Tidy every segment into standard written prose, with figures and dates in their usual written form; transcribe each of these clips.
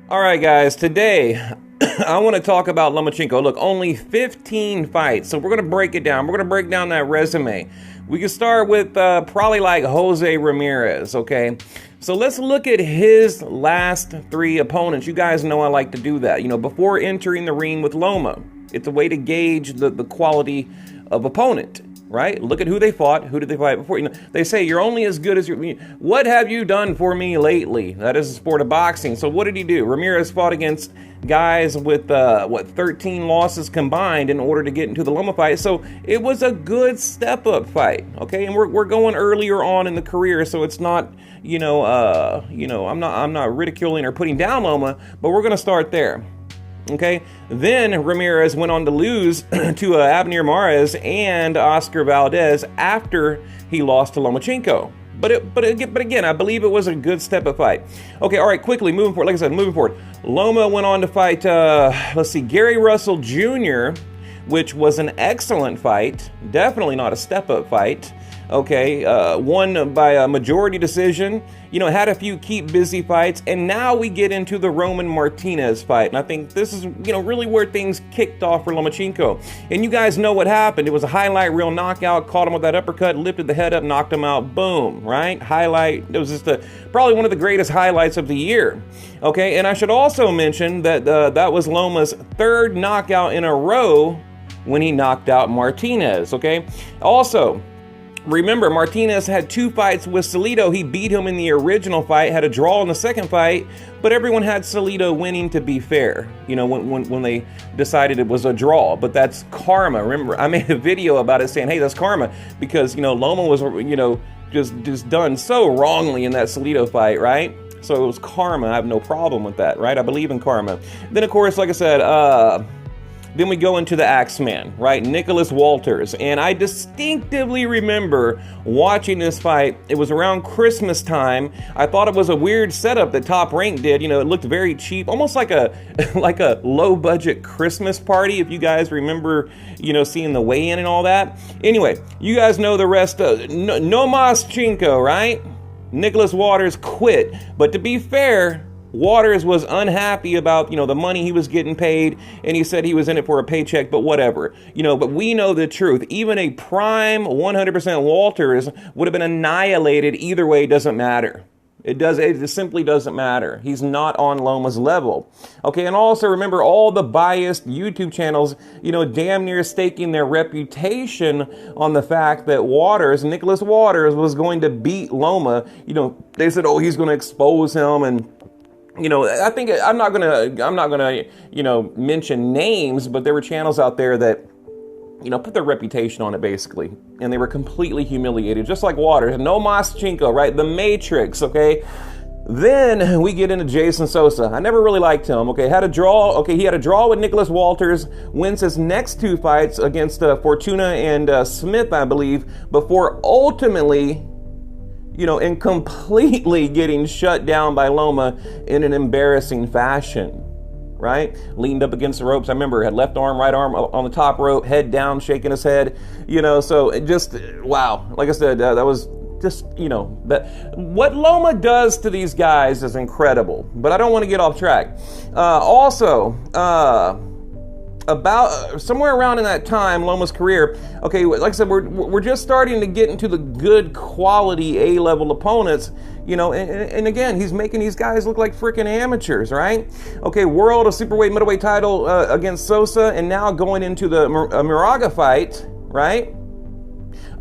All right, guys, today I want to talk about Lomachenko. Look, only 15 fights, so we're going to break it down. We're going to break down that resume. We can start with probably like Jorge Ramirez, okay? So let's look at his last 3 opponents. You guys know I like to do that, you know, before entering the ring with Loma. It's a way to gauge the quality of opponent. Right? Look at who they fought. Who did they fight before? You know, they say you're only as good as your. What have you done for me lately? That is the sport of boxing. So what did he do? Ramirez fought against guys with 13 losses combined in order to get into the Loma fight. So it was a good step-up fight. Okay, and we're going earlier on in the career, so it's not I'm not ridiculing or putting down Loma, but we're gonna start there. Okay, then Ramirez went on to lose to Abner Mares and Oscar Valdez after he lost to Lomachenko. But again, I believe it was a good step-up fight. Okay, all right, quickly, moving forward. Like I said, moving forward. Loma went on to fight, Gary Russell Jr., which was an excellent fight. Definitely not a step-up fight. Okay, won by a majority decision, you know, had a few keep busy fights, and now we get into the Roman Martinez fight, and I think this is, you know, really where things kicked off for Lomachenko. And you guys know what happened. It was a highlight reel knockout, caught him with that uppercut, lifted the head up, knocked him out, boom, right? Highlight. It was just probably one of the greatest highlights of the year. Okay, and I should also mention that that was Loma's 3rd knockout in a row when he knocked out Martinez, okay? Also, remember, Martinez had 2 fights with Salido. He beat him in the original fight, had a draw in the second fight, but everyone had Salido winning, to be fair, you know, when they decided it was a draw. But that's karma. Remember, I made a video about it saying, hey, that's karma, because, you know, Loma was, you know, just done so wrongly in that Salido fight, right? So it was karma. I have no problem with that, right? I believe in karma. Then, of course, like I said, then we go into the Axeman, right? Nicolas Walters. And I distinctively remember watching this fight. It was around Christmas time. I thought it was a weird setup that Top Rank did. You know, it looked very cheap, almost like a low budget Christmas party, if you guys remember, you know, seeing the weigh-in and all that. Anyway, you guys know the rest of Lomachenko, right? Nicolas Walters quit. But to be fair, Walters was unhappy about, you know, the money he was getting paid, and he said he was in it for a paycheck, but whatever. You know, but we know the truth. Even a prime 100% Walters would have been annihilated. Either way, it doesn't matter. It simply doesn't matter. He's not on Loma's level. Okay, and also remember all the biased YouTube channels, you know, damn near staking their reputation on the fact that Nicolas Walters was going to beat Loma. You know, they said, oh, he's going to expose him, and you know, I think I'm not gonna, you know, mention names, but there were channels out there that, you know, put their reputation on it basically, and they were completely humiliated, just like Walters. No Lomachenko, right? The Matrix, okay? Then we get into Jason Sosa. I never really liked him. Okay, had a draw. Okay, he had a draw with Nicolas Walters. Wins his next 2 fights against Fortuna and Smith, I believe, before ultimately, you know, and completely getting shut down by Loma in an embarrassing fashion, right? Leaned up against the ropes. I remember had left arm, right arm on the top rope, head down, shaking his head, you know, so it just, wow. Like I said, that was just, you know, that what Loma does to these guys is incredible, but I don't want to get off track. About somewhere around in that time, Loma's career, okay, like I said, we're just starting to get into the good quality A-level opponents, you know, and again, he's making these guys look like freaking amateurs, right? Okay, world, a superweight, middleweight title against Sosa, and now going into the Moraga fight, right?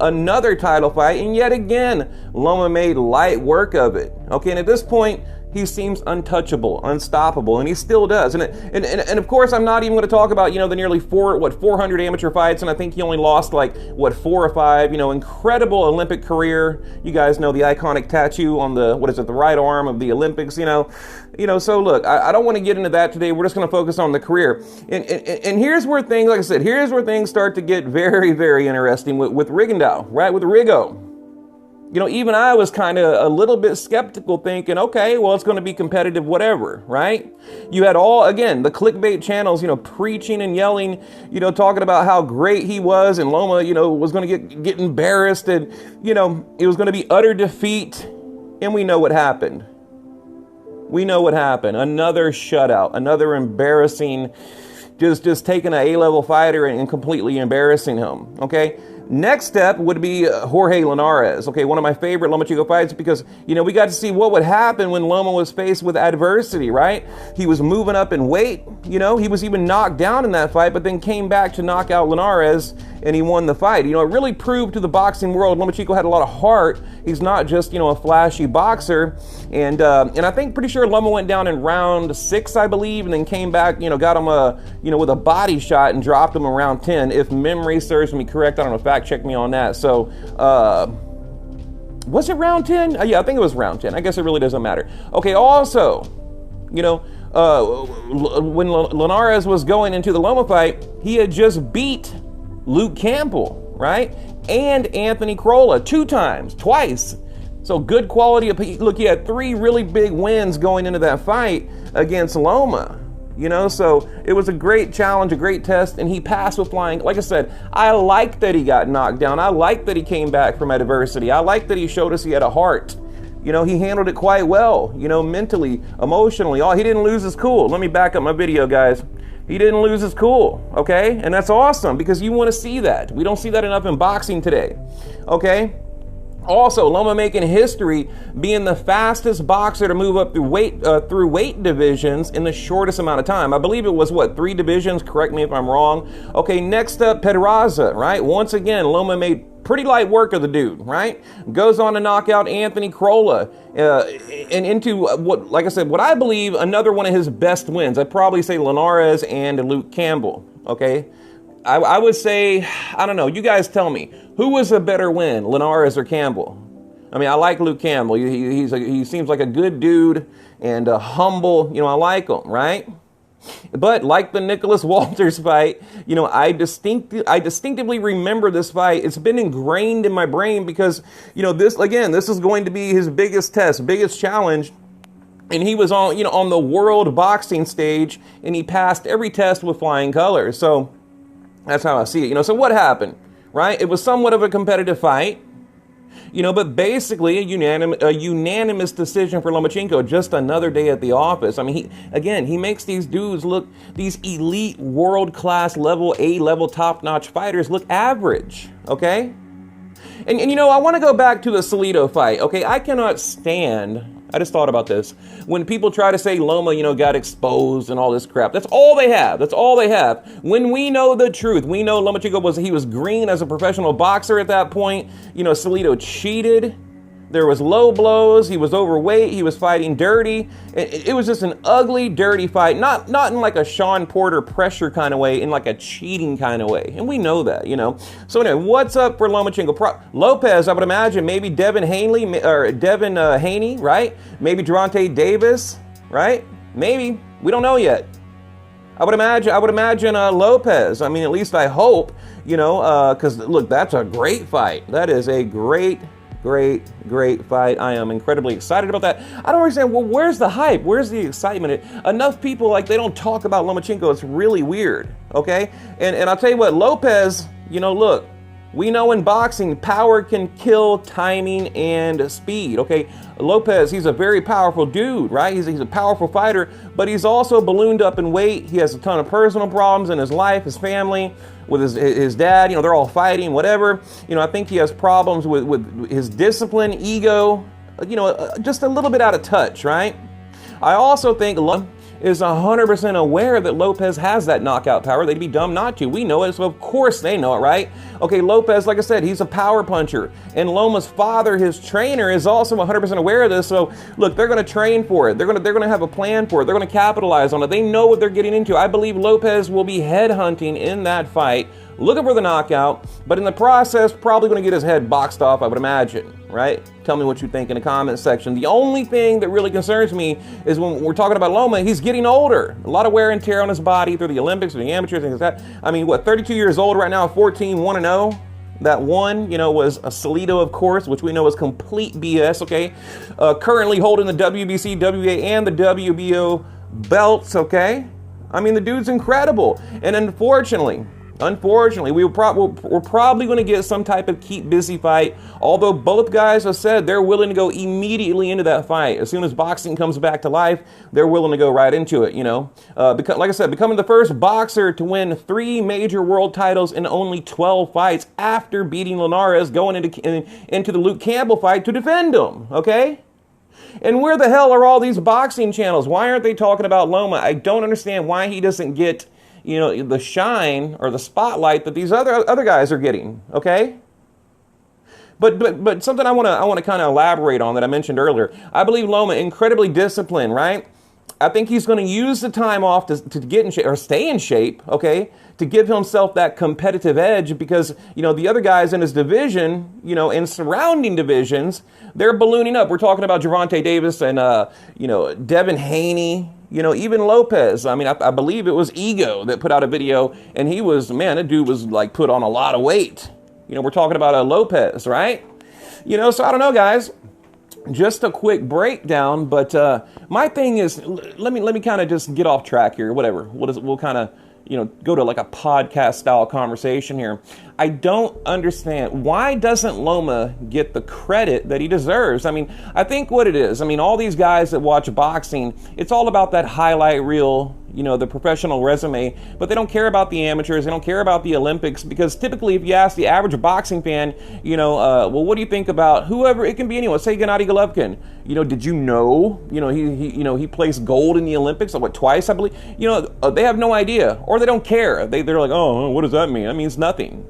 Another title fight, and yet again, Loma made light work of it. Okay, and at this point, he seems untouchable, unstoppable, and he still does. And of course, I'm not even going to talk about, you know, the nearly 400 amateur fights, and I think he only lost like, 4 or 5, you know, incredible Olympic career. You guys know the iconic tattoo on the, the right arm of the Olympics, you know. So look, I don't want to get into that today. We're just going to focus on the career. And here's where things, like I said, here's where things start to get very, very interesting with Rigondeaux, right, with Rigo. You know, even I was kind of a little bit skeptical, thinking, okay, well, it's going to be competitive, whatever, right? You had again, the clickbait channels, you know, preaching and yelling, you know, talking about how great he was, and Loma, you know, was going to get embarrassed, and, you know, it was going to be utter defeat. And we know what happened. We know what happened. Another shutout, another embarrassing, just taking an A-level fighter and completely embarrassing him, okay? Next step would be Jorge Linares. Okay, one of my favorite Lomachenko fights, because, you know, we got to see what would happen when Loma was faced with adversity, right? He was moving up in weight, you know, he was even knocked down in that fight, but then came back to knock out Linares, and he won the fight. You know, it really proved to the boxing world Lomachenko had a lot of heart. He's not just, you know, a flashy boxer. And I think pretty sure Loma went down in round 6, I believe, and then came back, you know, got him with a body shot and dropped him in round 10, if memory serves me correct. I don't know, fact check me on that. So was it round 10? Yeah, I think it was round 10. I guess it really doesn't matter. Okay, also, you know, when Linares was going into the Loma fight, he had just beat Luke Campbell, right? And Anthony Crolla twice. So good quality of, look, he had 3 really big wins going into that fight against Loma. You know, so it was a great challenge, a great test, and he passed with flying. Like I said, I like that he got knocked down. I like that he came back from adversity. I like that he showed us he had a heart. You know, he handled it quite well, you know, mentally, emotionally. He didn't lose his cool. Let me back up my video, guys. He didn't lose his cool, okay? And that's awesome, because you want to see that. We don't see that enough in boxing today, okay? Also, Loma making history, being the fastest boxer to move up through weight divisions in the shortest amount of time. I believe it was, 3 divisions? Correct me if I'm wrong. Okay, next up, Pedraza, right? Once again, Loma made pretty light work of the dude, right? Goes on to knock out Anthony Crolla and into like I said, what I believe another one of his best wins. I'd probably say Linares and Luke Campbell, okay? I would say, I don't know, you guys tell me, who was a better win, Linares or Campbell? I mean, I like Luke Campbell. He seems like a good dude and humble, you know, I like him, right? But like the Nicolas Walters fight, you know, I distinctively remember this fight. It's been ingrained in my brain because, you know, this is going to be his biggest test, biggest challenge. And he was on the world boxing stage, and he passed every test with flying colors. So that's how I see it. You know, so what happened, right? It was somewhat of a competitive fight, you know, but basically a unanimous decision for Lomachenko. Just another day at the office. I mean, he makes these dudes look, these elite, world-class level, A-level, top-notch fighters look average, okay? And you know, I want to go back to the Salido fight, okay? I cannot stand, I just thought about this, when people try to say Loma, you know, got exposed and all this crap. That's all they have. That's all they have. When we know the truth, we know Lomachenko was green as a professional boxer at that point. You know, Salido cheated. There was low blows. He was overweight. He was fighting dirty. It was just an ugly, dirty fight. Not in like a Sean Porter pressure kind of way, in like a cheating kind of way. And we know that, you know. So anyway, what's up for Lomachenko? Lopez, I would imagine, maybe Devin Haney, right? Maybe Gervonta Davis, right? Maybe. We don't know yet. I would imagine Lopez. I mean, at least I hope, you know, because look, that's a great fight. That is a great fight. I am incredibly excited about that. I don't understand, well, where's the hype? Where's the excitement? Enough people, like, they don't talk about Lomachenko. It's really weird, okay? And I'll tell you what, Lopez, you know, look, we know in boxing, power can kill timing and speed, okay? Lopez, he's a very powerful dude, right? He's a powerful fighter, but he's also ballooned up in weight. He has a ton of personal problems in his life, his family, with his dad, you know, they're all fighting, whatever. You know, I think he has problems with his discipline, ego, you know, just a little bit out of touch, right? I also think is 100% aware that Lopez has that knockout power. They'd be dumb not to. We know it, so of course they know it, right? Okay, Lopez, like I said, he's a power puncher. And Loma's father, his trainer, is also 100% aware of this. So look, they're going to train for it. They're going to have a plan for it. They're going to capitalize on it. They know what they're getting into. I believe Lopez will be headhunting in that fight, looking for the knockout, but in the process, probably going to get his head boxed off, I would imagine, right? Tell me what you think in the comment section. The only thing that really concerns me is when we're talking about Loma, he's getting older. A lot of wear and tear on his body through the Olympics or the amateurs, things like that. I mean, what, 32 years old right now, 14, 1-0? That one, was a Salido, of course, which we know is complete BS, okay? Currently holding the WBC, WA, and the WBO belts, okay? I mean, the dude's incredible. And unfortunately, we're probably going to get some type of keep busy fight, although both guys have said they're willing to go immediately into that fight. As soon as boxing comes back to life, they're willing to go right into it, like I said, becoming the first boxer to win 3 major world titles in only 12 fights after beating Linares, going into the Luke Campbell fight to defend him, okay? And where the hell are all these boxing channels? Why aren't they talking about Loma? I don't understand why he doesn't get the shine or the spotlight that these other guys are getting, okay? But something I want to kind of elaborate on that I mentioned earlier. I believe Loma incredibly disciplined, right? I think he's going to use the time off to get in shape or stay in shape, okay? To give himself that competitive edge because, the other guys in his division, in surrounding divisions, they're ballooning up. We're talking about Gervonta Davis and, Devin Haney, even Lopez. I mean, I believe it was Ego that put out a video and he was, that dude was like put on a lot of weight. We're talking about a Lopez, right? So I don't know, guys. Just a quick breakdown, but my thing is, let me kind of just get off track here, whatever. We'll kind of, go to like a podcast style conversation here. I don't understand, why doesn't Loma get the credit that he deserves? I mean, I think what it is, all these guys that watch boxing, it's all about that highlight reel, the professional resume, but they don't care about the amateurs, they don't care about the Olympics, because typically if you ask the average boxing fan, well, what do you think about whoever, it can be anyone, say Gennady Golovkin, did you know, he placed gold in the Olympics, twice, I believe, they have no idea, or they don't care, they're like, oh, what does that mean? That means nothing.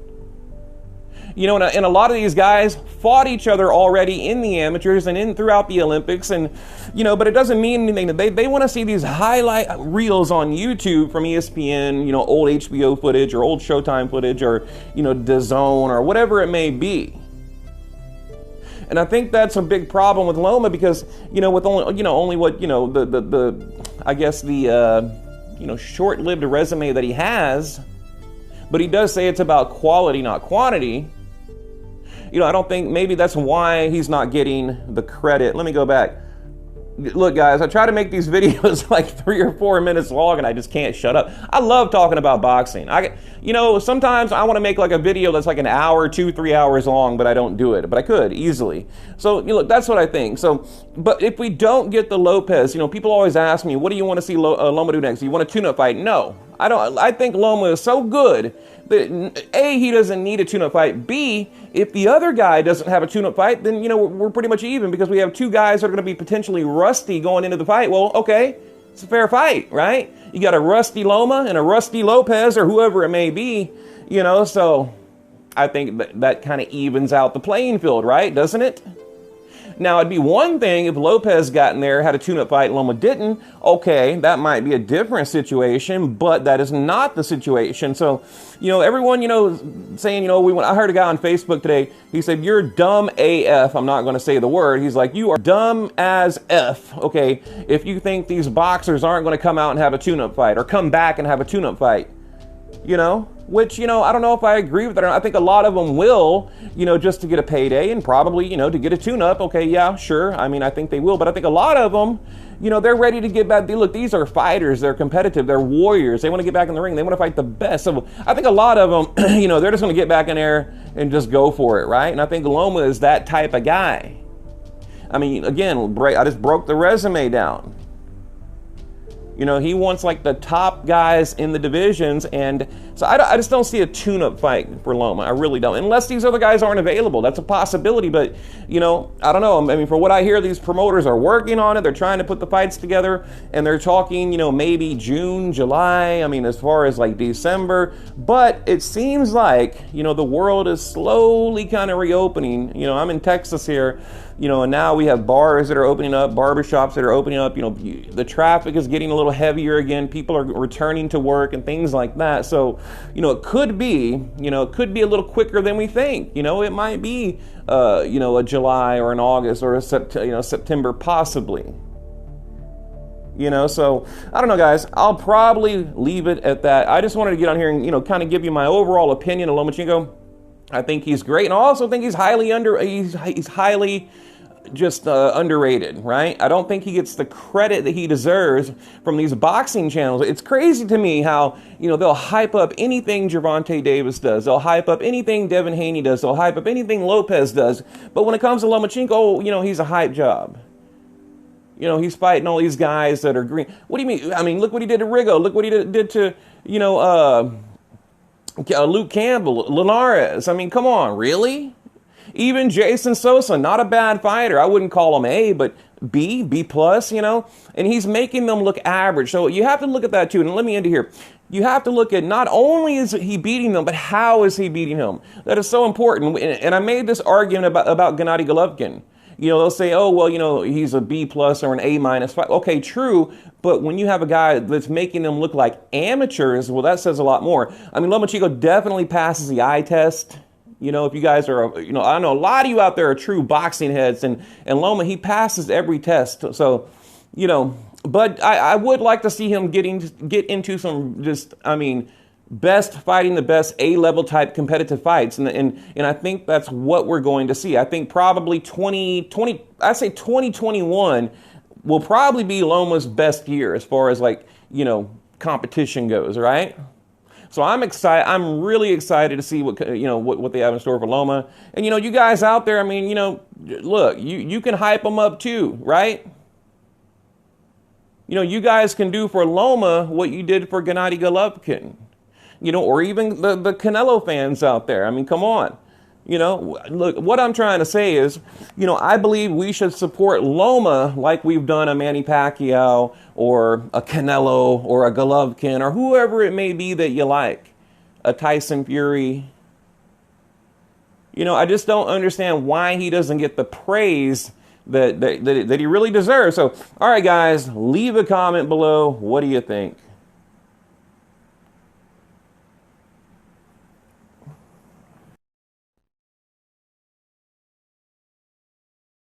And a lot of these guys fought each other already in the amateurs and throughout the Olympics, and but it doesn't mean anything. They want to see these highlight reels on YouTube from ESPN, old HBO footage or old Showtime footage or DAZN or whatever it may be. And I think that's a big problem with Loma because with only what I guess the short-lived resume that he has, but he does say it's about quality, not quantity. I don't think maybe that's why he's not getting the credit. Let me go back. Look, guys, I try to make these videos like 3 or 4 minutes long, and I just can't shut up. I love talking about boxing. Sometimes I want to make like a video that's like an hour, 2-3 hours long, but I don't do it. But I could easily. So, look, that's what I think. So, but if we don't get the Lopez, people always ask me, what do you want to see Loma do next? Do you want a tune-up fight? No. I don't. I think Loma is so good that A, he doesn't need a tune-up fight. B, if the other guy doesn't have a tune-up fight, then we're pretty much even because we have 2 guys that are going to be potentially rusty going into the fight. Well, okay, it's a fair fight, right? You got a rusty Loma and a rusty Lopez or whoever it may be, So I think that kind of evens out the playing field, right? Doesn't it? Now, it'd be one thing if Lopez got in there, had a tune-up fight, and Loma didn't. Okay, that might be a different situation, but that is not the situation. So, everyone, saying, I heard a guy on Facebook today, he said, you're dumb AF. I'm not going to say the word. He's like, you are dumb as F, okay, if you think these boxers aren't going to come out and have a tune-up fight or come back and have a tune-up fight, which, I don't know if I agree with that. I think a lot of them will, just to get a payday and probably, to get a tune-up. Okay, yeah, sure. I think they will. But I think a lot of them, they're ready to get back. Look, these are fighters. They're competitive. They're warriors. They want to get back in the ring. They want to fight the best. So I think a lot of them, they're just going to get back in there and just go for it, right? And I think Loma is that type of guy. Again, I just broke the resume down. He wants like the top guys in the divisions, and so I just don't see a tune-up fight for Loma. I really don't, unless these other guys aren't available. That's a possibility, but I don't know. For what I hear, these promoters are working on it. They're trying to put the fights together, and they're talking, maybe June, July. As far as like December, but it seems like the world is slowly kind of reopening. I'm in Texas here. And now we have bars that are opening up, barbershops that are opening up. The traffic is getting a little heavier again. People are returning to work and things like that. So, it could be, a little quicker than we think. It might be, a July or an August or a September possibly. So I don't know, guys. I'll probably leave it at that. I just wanted to get on here and, kind of give you my overall opinion of Lomachenko. I think he's great, and I also think he's he's highly just underrated, right? I don't think he gets the credit that he deserves from these boxing channels. It's crazy to me how, they'll hype up anything Gervonta Davis does. They'll hype up anything Devin Haney does. They'll hype up anything Lopez does. But when it comes to Lomachenko, he's a hype job. He's fighting all these guys that are green. What do you mean? I mean, look what he did to Rigo. Look what he did to, Luke Campbell, Linares. I mean, come on, really? Even Jason Sosa, not a bad fighter. I wouldn't call him A, but B plus, and he's making them look average. So you have to look at that too. And let me end it here. You have to look at not only is he beating them, but how is he beating him? That is so important. And I made this argument about Gennady Golovkin. They'll say, oh, well, he's a B plus or an A minus. Okay, true. But when you have a guy that's making them look like amateurs, well, that says a lot more. I mean, Lomachenko definitely passes the eye test. If you guys are, I know a lot of you out there are true boxing heads, and Loma, he passes every test. So, but I would like to see him get into some best fighting the best A-level type competitive fights. And I think that's what we're going to see. I think probably 2021 will probably be Loma's best year as far as competition goes, right? So I'm excited. I'm really excited to see what they have in store for Loma. And you guys out there, look, you can hype them up too, right? You guys can do for Loma what you did for Gennady Golovkin. Or even the Canelo fans out there. I mean, come on. Look, what I'm trying to say is, I believe we should support Loma like we've done a Manny Pacquiao or a Canelo or a Golovkin or whoever it may be that you like, a Tyson Fury. I just don't understand why he doesn't get the praise that he really deserves. So, all right, guys, leave a comment below. What do you think?